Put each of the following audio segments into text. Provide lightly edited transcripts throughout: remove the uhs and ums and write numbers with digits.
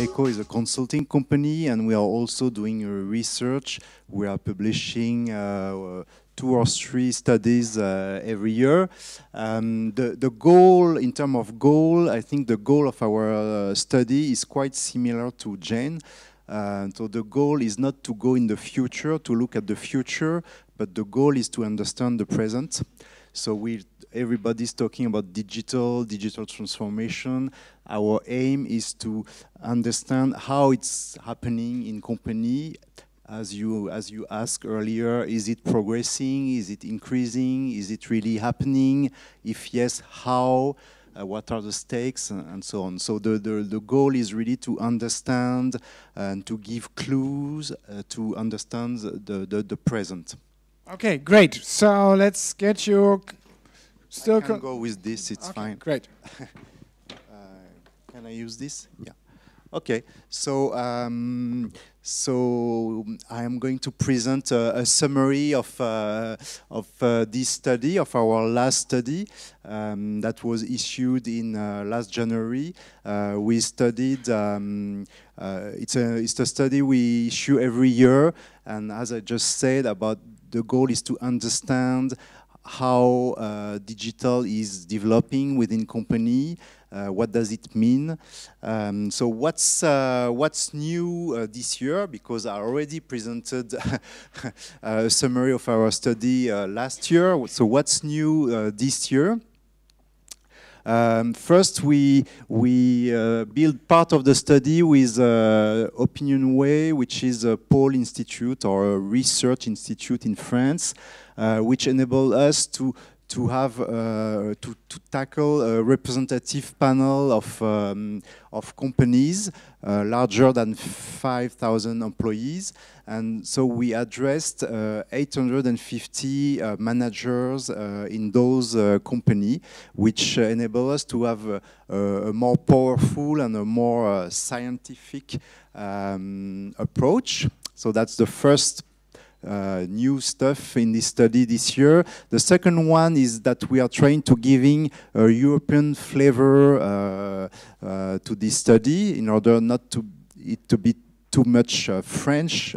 LECKO is a consulting company, and we are also doing research. We are publishing 2 or 3 studies every year. The goal, in terms of goal, I think the goal of our study is quite similar to Jane. So the goal is not to go in the future, to look at the future, but the goal is to understand the present. So everybody's talking about digital transformation. Our aim is to understand how it's happening in company. As you asked earlier, is it progressing? Is it increasing? Is it really happening? If yes, how? What are the stakes, and so on. So the goal is really to understand and to give clues to understand the present. Okay, great. So let's get you still. I can go with this. It's okay, fine. Great. Can I use this? Yeah. Okay. So I am going to present a summary of this study, of our last study that was issued in last January. We studied. It's a study we issue every year, and as I just said, about the goal is to understand how digital is developing within company. What does it mean? So what's new this year? Because I already presented a summary of our study last year. So what's new this year? First, we build part of the study with Opinionway, which is a poll institute or a research institute in France, which enable us to tackle a representative panel of companies larger than 5,000 employees, and so we addressed 850 managers in those companies, which enable us to have a more powerful and a more scientific approach. So that's the first new stuff in this study this year. The second one is that we are trying to giving a European flavor to this study in order not to be too much French.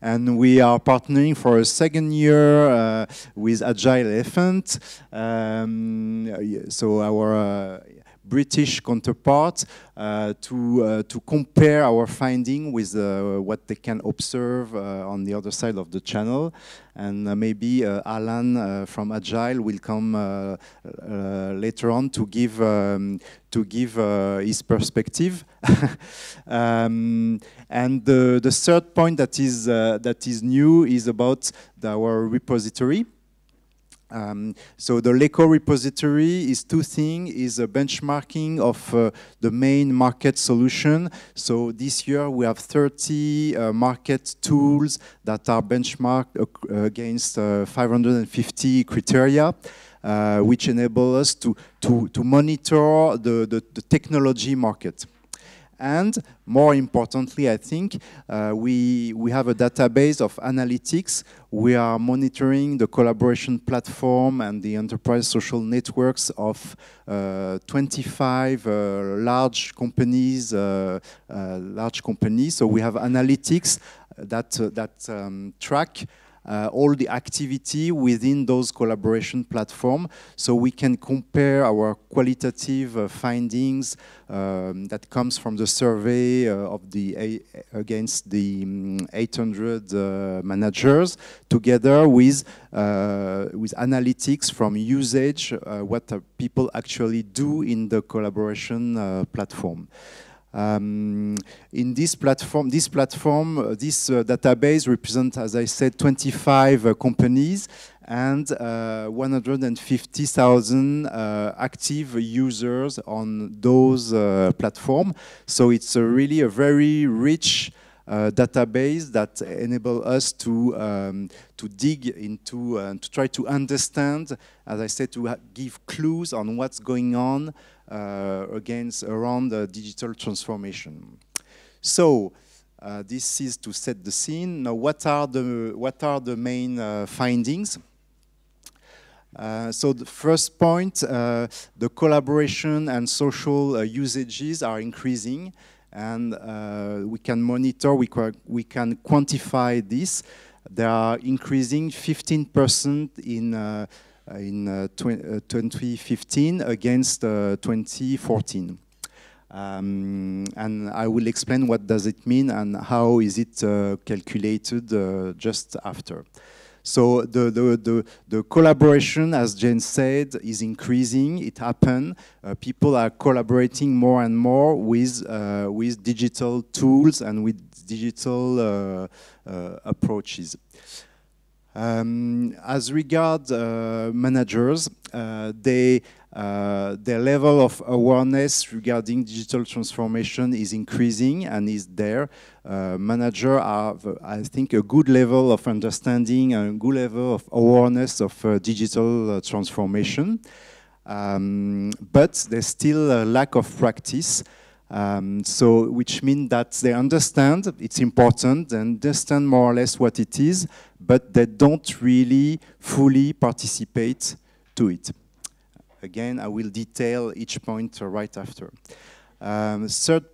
And we are partnering for a second year with Agile Elephant. So our British counterpart to compare our finding with what they can observe on the other side of the channel, and maybe Alan from Agile will come later on to give his perspective. And the third point that is new is about our repository. So the LECKO repository is 2 things, is a benchmarking of the main market solution. So this year we have 30 market tools that are benchmarked against 550 criteria, which enable us to monitor the technology market. And more importantly, I think, we have a database of analytics. We are monitoring the collaboration platform and the enterprise social networks of 25 large companies. So we have analytics that track all the activity within those collaboration platforms, so we can compare our qualitative findings that comes from the survey against the 800 managers, together with analytics from usage, what people actually do in the collaboration platform. In this database represents, as I said, 25 companies and 150,000 active users on those platforms. So it's really a very rich database that enable us to dig into and to try to understand, as I said, to give clues on what's going on around digital transformation. So this is to set the scene. Now, what are the main findings? So the first point, the collaboration and social usages are increasing. and we can monitor, we can quantify this. They are increasing 15% in 2015 against 2014. And I will explain what does it mean and how is it calculated just after. So the collaboration, as Jane said, is increasing. It happened. People are collaborating more and more with digital tools and with digital approaches. As regards managers, their level of awareness regarding digital transformation is increasing and is there. Managers have, I think, a good level of understanding and a good level of awareness of digital transformation. But there's still a lack of practice. Which means that they understand it's important, they understand more or less what it is, but they don't really fully participate to it. Again, I will detail each point right after. Third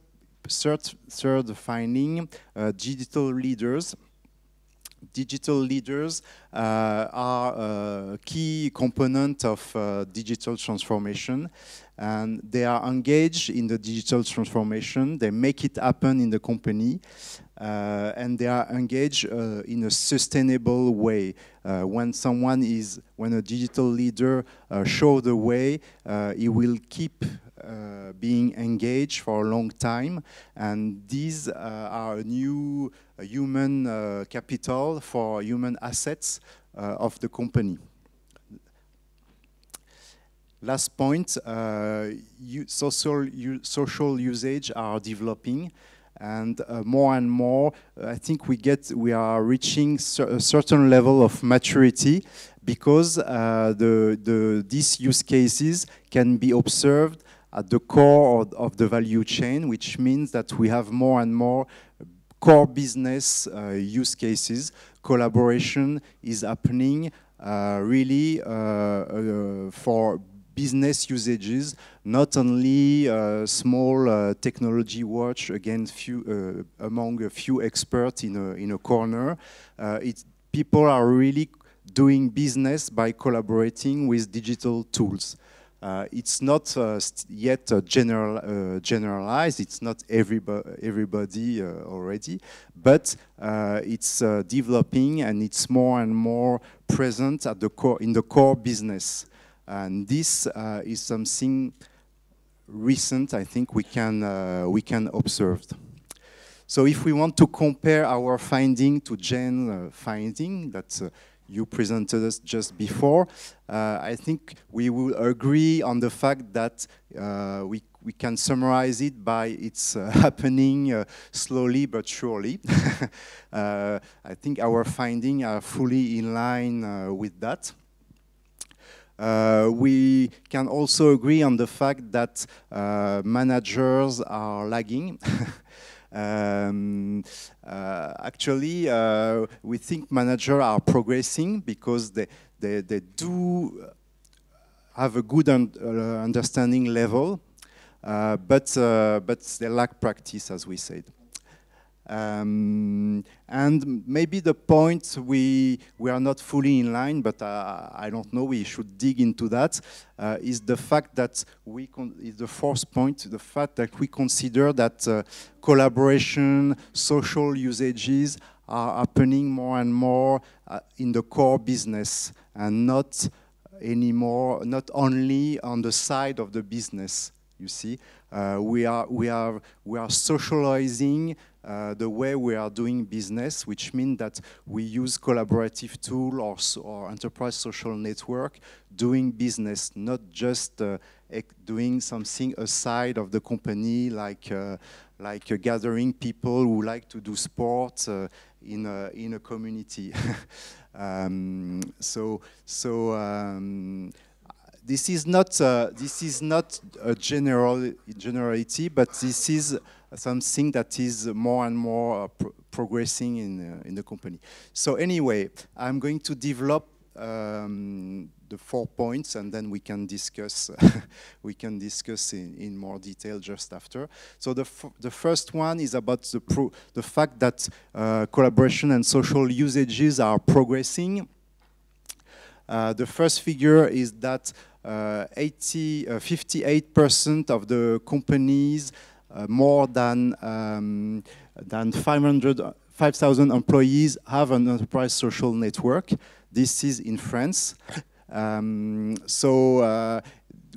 finding, digital leaders. Digital leaders are a key component of digital transformation, and they are engaged in the digital transformation. They make it happen in the company, and they are engaged in a sustainable way. When a digital leader shows the way, he will keep being engaged for a long time, and these are a new human capital for human assets of the company. Last point, social usage are developing, and more, I think we are reaching a certain level of maturity, because these use cases can be observed at the core of the value chain, which means that we have more and more core business use cases. Collaboration is happening really for business usages, not only small technology watch against among a few experts in a corner. People are really doing business by collaborating with digital tools. It's not yet generalized, it's not everybody already, but it's developing, and it's more and more present at the core, in the core business. And this is something recent, I think we can observe. So if we want to compare our finding to Jane's finding that you presented us just before, I think we will agree on the fact that we can summarize it by it's happening slowly but surely. I think our findings are fully in line with that. We can also agree on the fact that managers are lagging. Actually, we think managers are progressing because they do have a good understanding level, but they lack practice, as we said. And maybe the point we are not fully in line, but I don't know, we should dig into that, is the fact that is the fourth point, the fact that we consider that collaboration, social usages are happening more and more in the core business, and not anymore, not only on the side of the business. You see, we are socializing the way we are doing business, which means that we use collaborative tool or enterprise social network doing business, not just doing something aside of the company, like gathering people who like to do sports in a community. This is not a generality, but this is something that is more and more progressing in the company. So anyway, I'm going to develop the 4 points, and then we can discuss we can discuss in more detail just after. So the first one is about the fact that collaboration and social usages are progressing. The first figure is that 58% of the companies more than 5,000 employees have an enterprise social network. This is in France.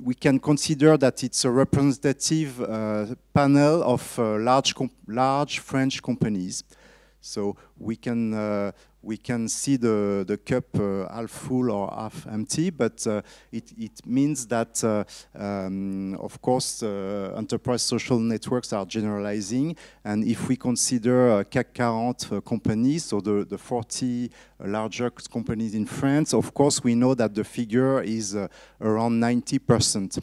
We can consider that it's a representative panel of large French companies. So we can see the cup half full or half empty, but it means that, of course, enterprise social networks are generalizing. And if we consider CAC 40 companies, so the 40 largest companies in France, of course, we know that the figure is around 90%.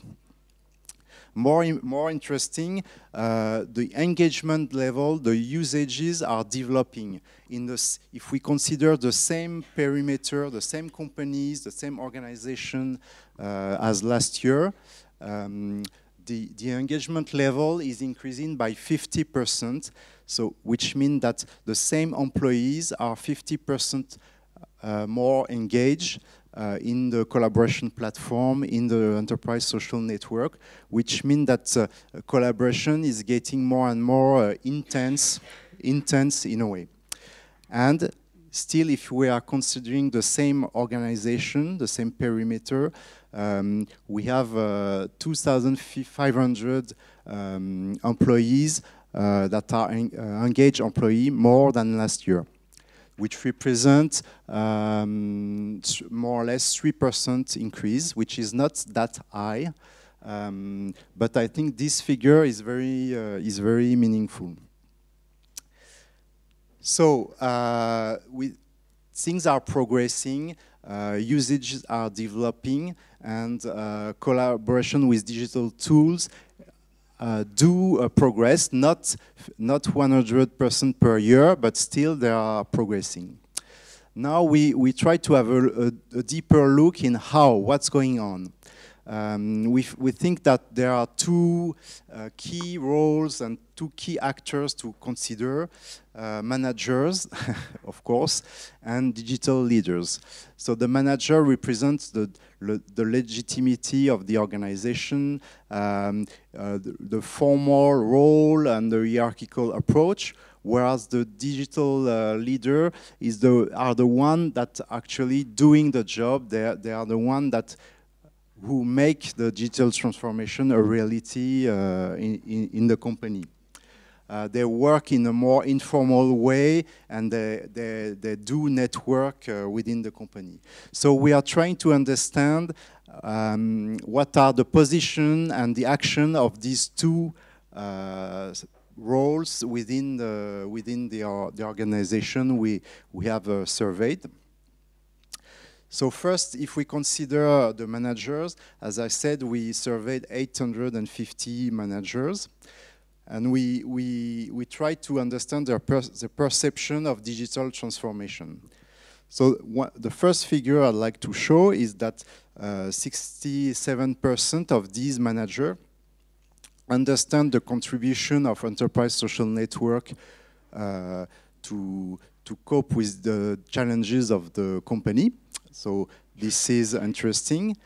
More interesting, the engagement level, the usages are developing. If we consider the same perimeter, the same companies, the same organization as last year, the engagement level is increasing by 50%, so which means that the same employees are 50% more engaged in the collaboration platform, in the enterprise social network, which means that collaboration is getting more and more intense in a way. And still, if we are considering the same organization, the same perimeter, we have 2,500 employees that are engaged employees more than last year, which represent more or less 3% increase, which is not that high, but I think this figure is very meaningful. So things are progressing, usages are developing, and collaboration with digital tools do progress, not 100% per year, but still they are progressing. Now we try to have a deeper look in what's going on. We think that there are two key roles and two key actors to consider, managers, of course, and digital leaders. So the manager represents the legitimacy of the organization, the formal role and the hierarchical approach, whereas the digital leader are the one that actually doing the job. They are the one who make the digital transformation a reality in the company. They work in a more informal way, and they do network within the company. So we are trying to understand what are the position and the action of these two roles within the organization we have surveyed. So first, if we consider the managers, as I said, we surveyed 850 managers, and we tried to understand the perception of digital transformation. So the first figure I'd like to show is that 67% of these managers understand the contribution of enterprise social network to cope with the challenges of the company. So this is interesting,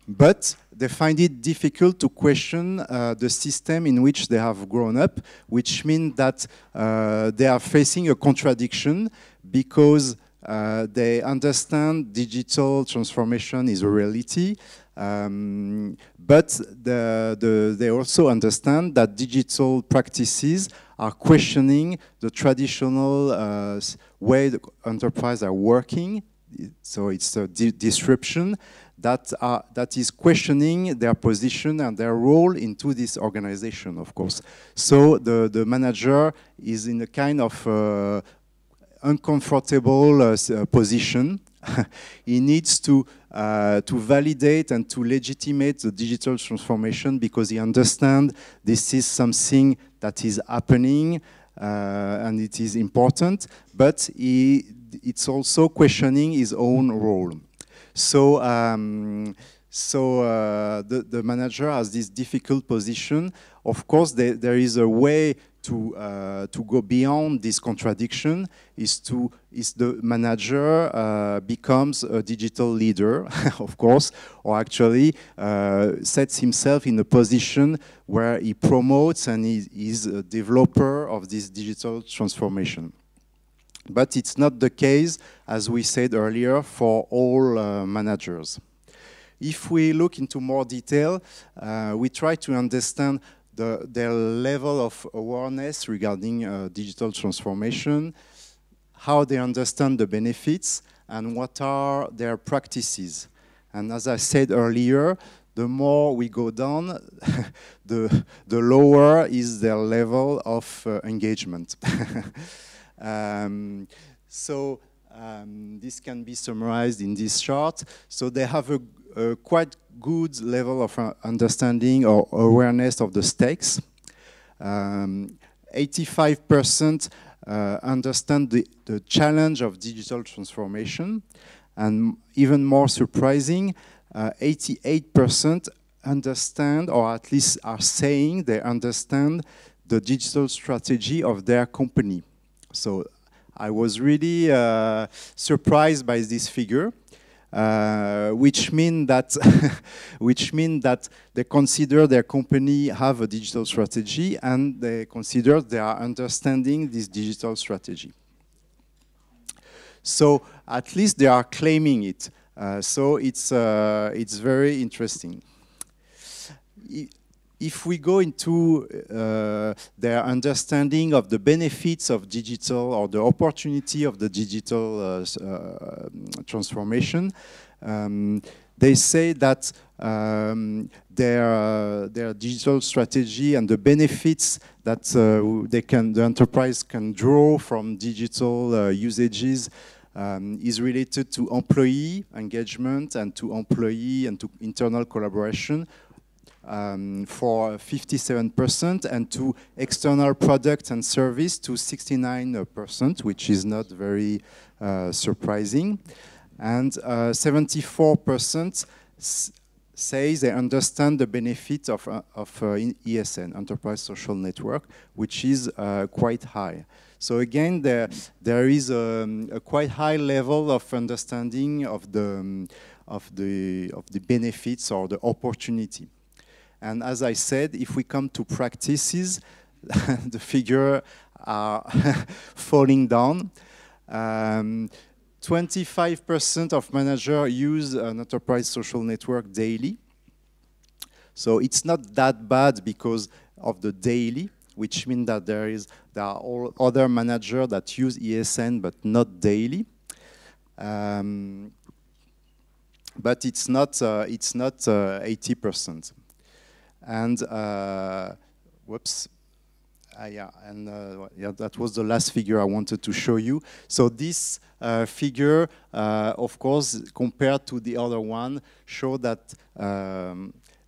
but they find it difficult to question the system in which they have grown up, which means that they are facing a contradiction, because they understand digital transformation is a reality, but they also understand that digital practices are questioning the traditional way the enterprise are working. So it's a disruption that is questioning their position and their role into this organization, of course. So the manager is in a kind of uncomfortable position he needs to validate and to legitimate the digital transformation because he understands this is something that is happening and it is important, but it's also questioning his own role. So, the manager has this difficult position. Of course, there is a way to go beyond this contradiction. Is the manager becomes a digital leader, of course, or actually sets himself in a position where he promotes and is a developer of this digital transformation. But it's not the case, as we said earlier, for all managers. If we look into more detail, we try to understand their level of awareness regarding digital transformation, how they understand the benefits, and what are their practices. And as I said earlier, the more we go down, the lower is their level of engagement. This can be summarized in this chart. So they have a quite good level of understanding or awareness of the stakes. 85% understand the challenge of digital transformation, and even more surprising, 88% understand, or at least are saying they understand, the digital strategy of their company. So I was really surprised by this figure. Which mean that they consider their company have a digital strategy, and they consider they are understanding this digital strategy. So at least they are claiming it. So it's very interesting. If we go into their understanding of the benefits of digital, or the opportunity of the digital transformation, they say that their digital strategy and the benefits that the enterprise can draw from digital usages is related to employee engagement and to employee and to internal collaboration. For 57%, and to external product and service to 69%, which is not very surprising. And 74% say they understand the benefit of ESN, Enterprise Social Network, which is quite high. So again, there is a quite high level of understanding of the benefits or the opportunity. And as I said, if we come to practices, the figures are falling down. 25% of managers use an enterprise social network daily. So it's not that bad because of the daily, which means that there are all other managers that use ESN but not daily. But it's not 80%. And whoops, yeah, that was the last figure I wanted to show you. So this figure, of course, compared to the other one, show that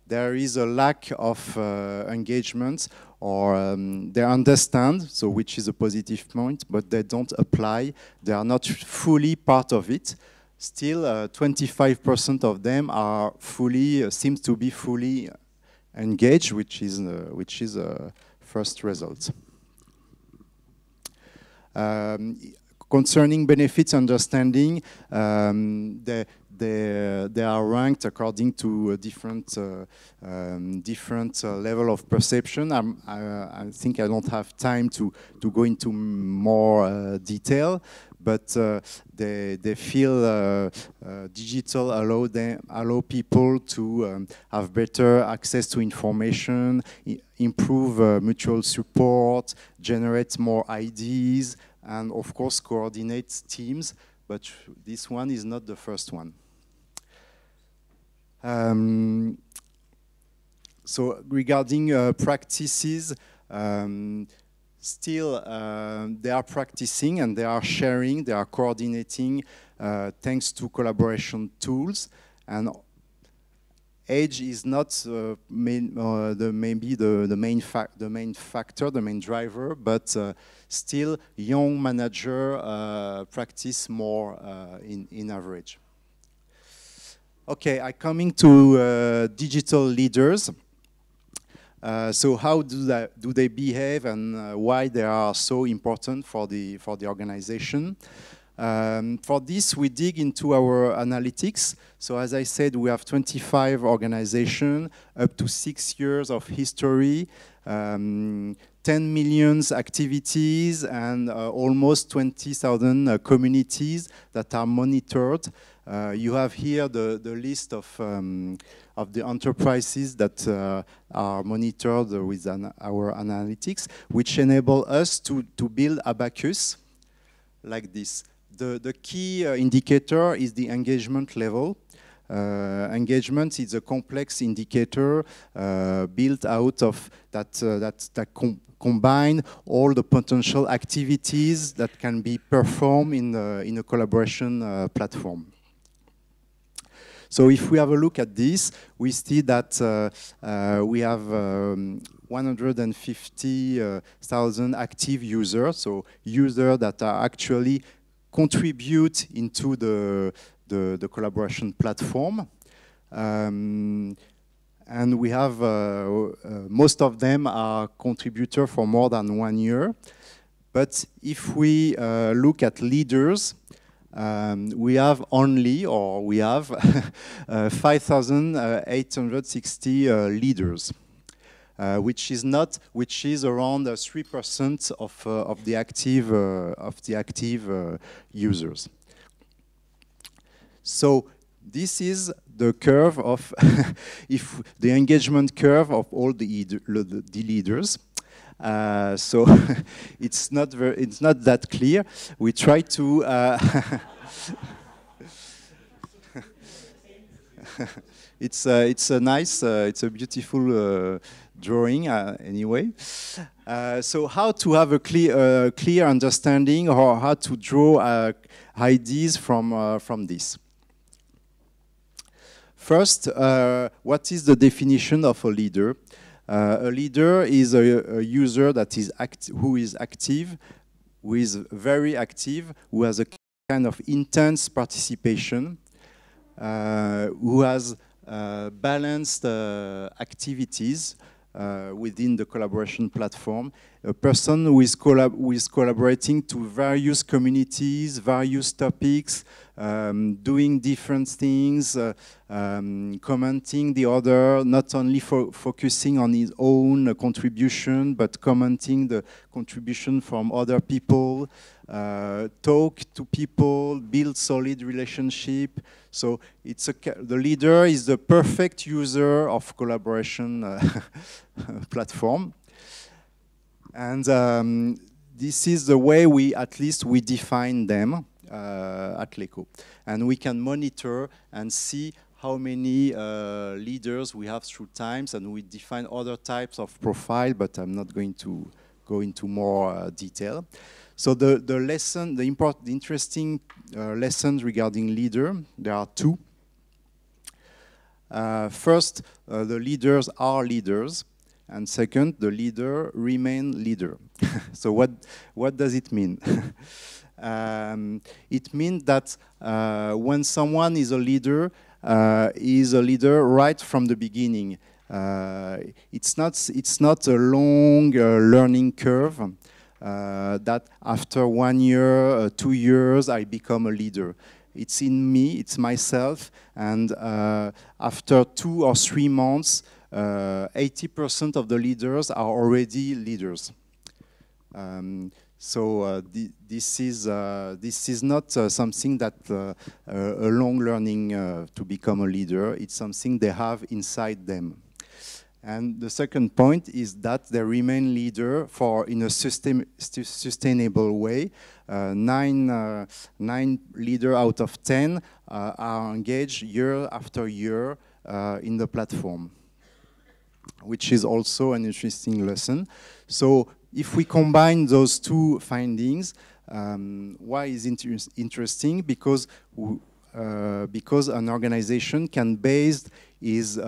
there is a lack of engagement, or they understand, so which is a positive point, but they don't apply. They are not fully part of it. Still, 25% of them are seems to be fully engaged, which is a first result. Concerning benefits understanding, they are ranked according to a different level of perception. I think I don't have time to go into more detail, but they feel digital allow people to have better access to information, improve mutual support, generate more ideas, and of course coordinate teams. But this one is not the first one. So regarding practices, still they are practicing and they are sharing, they are coordinating thanks to collaboration tools. And age is not maybe the main factor, the main driver, but still young manager practice more in average. Okay, I'm coming to digital leaders. So how do they behave, and why they are so important for the organization? For this, we dig into our analytics. So as I said, we have 25 organizations, up to 6 years of history, 10 million activities, and almost 20,000 communities that are monitored. You have here the list of the enterprises that are monitored with our analytics, which enable us to build Abacus like this. The key indicator is the engagement level. Engagement is a complex indicator built out of that combine all the potential activities that can be performed in a collaboration platform. So if we have a look at this, we see that we have 150,000 active users, so users that are actually contribute into the collaboration platform. And we have, most of them are contributors for more than 1 year. But if we look at leaders, we have 5,860 leaders, which is around 3% of the active users. So this is the curve of if the engagement curve of all the leaders. So it's not that clear. We try to it's a nice, it's a beautiful drawing anyway. So how to have a clear understanding, or how to draw ideas from this? First, what is the definition of a leader? A leader is a user that is who is active, who is very active, who has a kind of intense participation, who has balanced activities within the collaboration platform. A person who is collaborating to various communities, various topics, doing different things, commenting the other, not only focusing on his own contribution, but commenting the contribution from other people, talk to people, build solid relationship. So the leader is the perfect user of collaboration platform. And this is the way we define them at LECKO. And we can monitor and see how many leaders we have through times, and we define other types of profile, but I'm not going to go into more detail. So the interesting lessons regarding leader, there are two. First, the leaders are leaders. And second, the leader remain leader. So what does it mean? It means that when someone is a leader right from the beginning. It's not a long learning curve that after 1 year, 2 years, I become a leader. It's in me, it's myself, and after 2 or 3 months, 80% of the leaders are already leaders. So this is not something that a long learning to become a leader. It's something they have inside them. And the second point is that they remain leader in a sustainable way. 9 leaders out of 10 are engaged year after year in the platform, which is also an interesting lesson. So if we combine those two findings, why is it interesting? Because an organization can base its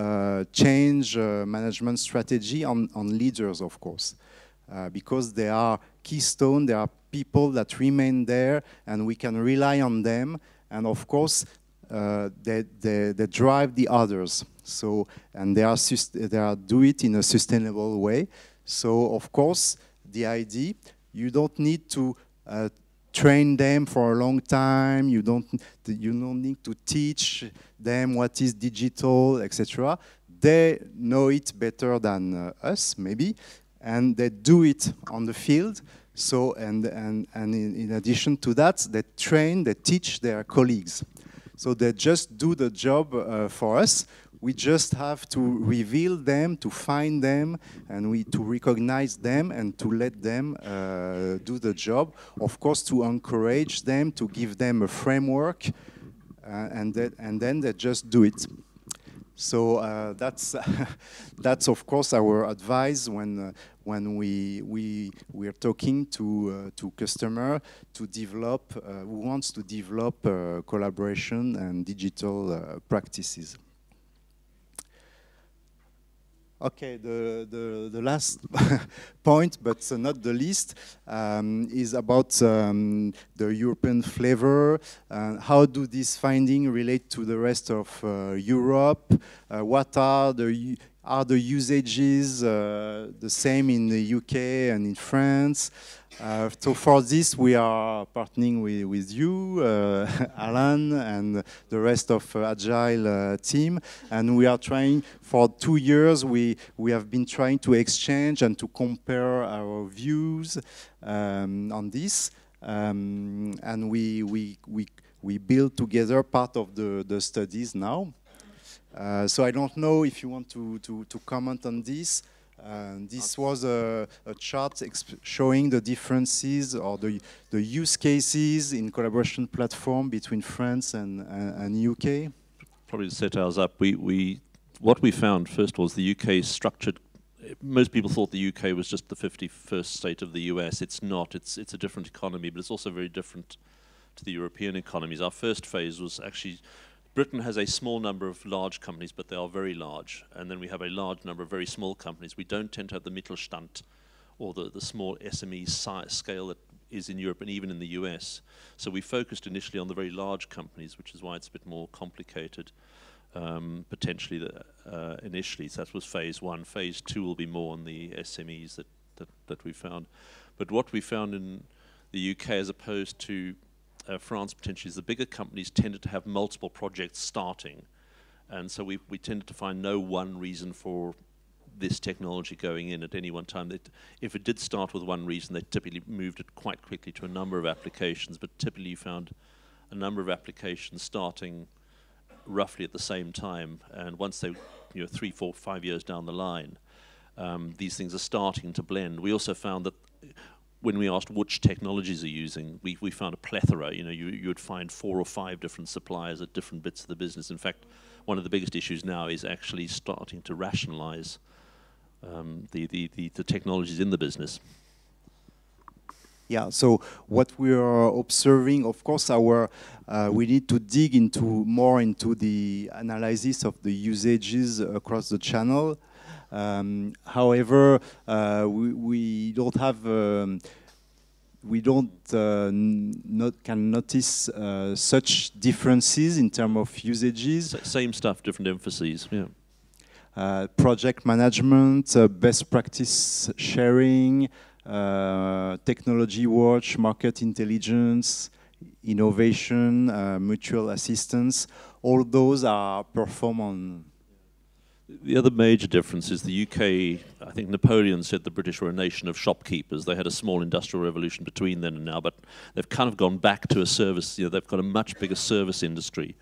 change management strategy on leaders, of course, because they are keystone, they are people that remain there, and we can rely on them, and of course, they drive the others. So, and they are do it in a sustainable way. So, of course, the idea, you don't need to train them for a long time. You don't need to teach them what is digital, etc. They know it better than us, maybe, and they do it on the field. So, and in addition to that, they train, they teach their colleagues. So they just do the job for us. We just have to reveal them, to find them, and to recognize them and to let them do the job. Of course, to encourage them, to give them a framework, and then they just do it. So that's that's of course our advice when we are talking to customer to develop who wants to develop collaboration and digital practices. Okay, the last point, but not the least, is about the European flavor. How do these findings relate to the rest of Europe? What are the usages the same in the UK and in France? So for this, we are partnering with you, Alan, and the rest of Agile team, and we are trying, for 2 years, we have been trying to exchange and to compare our views on this, and we build together part of the studies now. So I don't know if you want to comment on this. This was a chart showing the differences or the use cases in collaboration platform between France and UK. Probably to set ours up, what we found first was the UK is structured. Most people thought the UK was just the 51st state of the US. It's not. It's a different economy, but it's also very different to the European economies. Our first phase was actually, Britain has a small number of large companies, but they are very large. And then we have a large number of very small companies. We don't tend to have the Mittelstand or the small SME scale that is in Europe and even in the US. So we focused initially on the very large companies, which is why it's a bit more complicated, potentially initially. So that was phase one. Phase two will be more on the SMEs that we found. But what we found in the UK as opposed to France potentially is the bigger companies tended to have multiple projects starting, and so we tended to find no one reason for this technology going in at any one time. If it did start with one reason, they typically moved it quite quickly to a number of applications, but typically you found a number of applications starting roughly at the same time, and once they, 3, 4, 5 years down the line, these things are starting to blend. We also found that when we asked which technologies are using, we found a plethora. You would find 4 or 5 different suppliers at different bits of the business. In fact, one of the biggest issues now is actually starting to rationalize the technologies in the business. Yeah, so what we are observing, of course, we need to dig more into the analysis of the usages across the channel. However, we don't have, can notice such differences in terms of usages. Same stuff, different emphases. Yeah. Project management, best practice sharing, technology watch, market intelligence, innovation, mutual assistance. All those are performed on. The other major difference is the UK, I think Napoleon said the British were a nation of shopkeepers. They had a small industrial revolution between then and now, but they've kind of gone back to a service, they've got a much bigger service industry,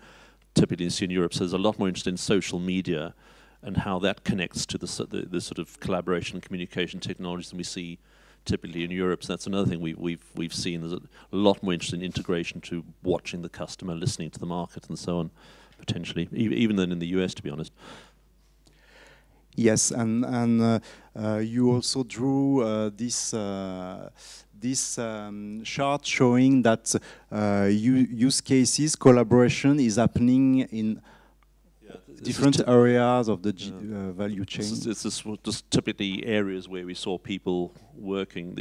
typically in Europe. So there's a lot more interest in social media and how that connects to the sort of collaboration and communication technologies than we see typically in Europe. So that's another thing we've seen. There's a lot more interest in integration to watching the customer, listening to the market and so on, potentially, even than in the US, to be honest. Yes, and you also drew this chart showing that use cases collaboration is happening in different areas of the value chain. This is just typically areas where we saw people working.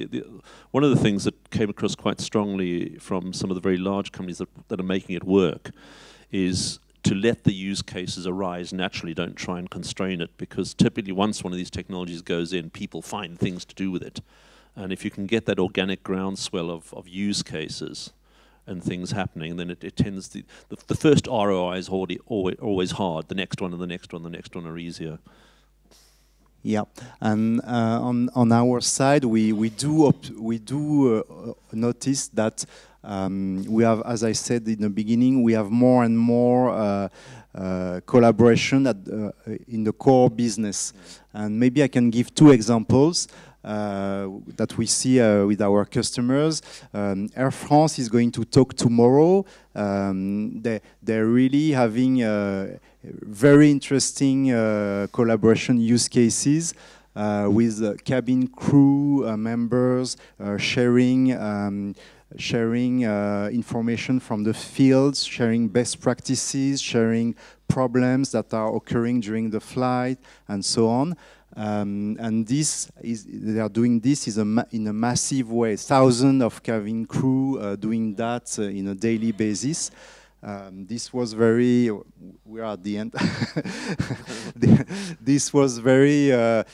One of the things that came across quite strongly from some of the very large companies that are making it work is to let the use cases arise naturally. Don't try and constrain it, because typically once one of these technologies goes in, people find things to do with it. And if you can get that organic groundswell of use cases and things happening, then it tends to, the first ROI is always hard. The next one and the next one, the next one are easier. Yeah, and on our side, we do notice that we have, as I said in the beginning, we have more and more collaboration in the core business. And maybe I can give two examples that we see with our customers. Air France is going to talk tomorrow. They're really having very interesting collaboration use cases with cabin crew members sharing information from the fields, sharing best practices, sharing problems that are occurring during the flight, and so on. And they are doing this in a massive way. Thousands of cabin crew doing that in a daily basis. This was very, we are at the end. This was very,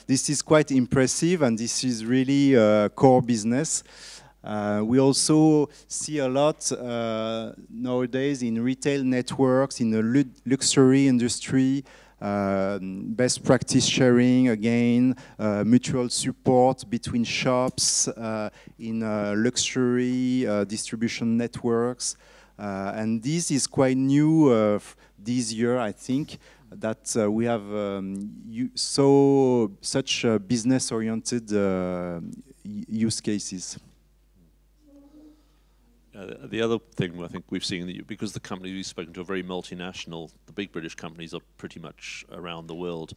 this is quite impressive, and this is really core business. We also see a lot nowadays in retail networks, in the luxury industry, best practice sharing, again, mutual support between shops in luxury distribution networks. And this is quite new this year, I think, that we have such business-oriented use cases. The other thing I think we've seen, because the companies we've spoken to are very multinational, the big British companies are pretty much around the world.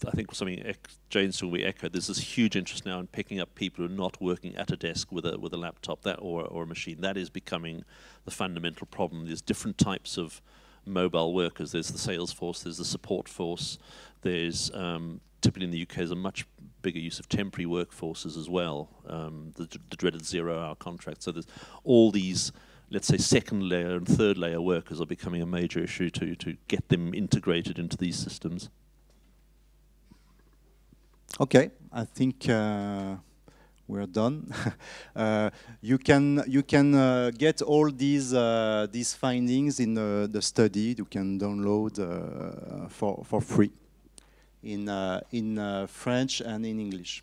I think something Jane's talking about LECKO, there's this huge interest now in picking up people who are not working at a desk with a laptop or a machine. That is becoming the fundamental problem. There's different types of mobile workers. There's the sales force, there's the support force, there's typically in the UK there's a much bigger use of temporary workforces as well, the dreaded 0-hour contract. So there's all these, let's say, second layer and third layer workers are becoming a major issue to get them integrated into these systems. Okay, I think we're done. You can get all these findings in the study. You can download for free in French and in English.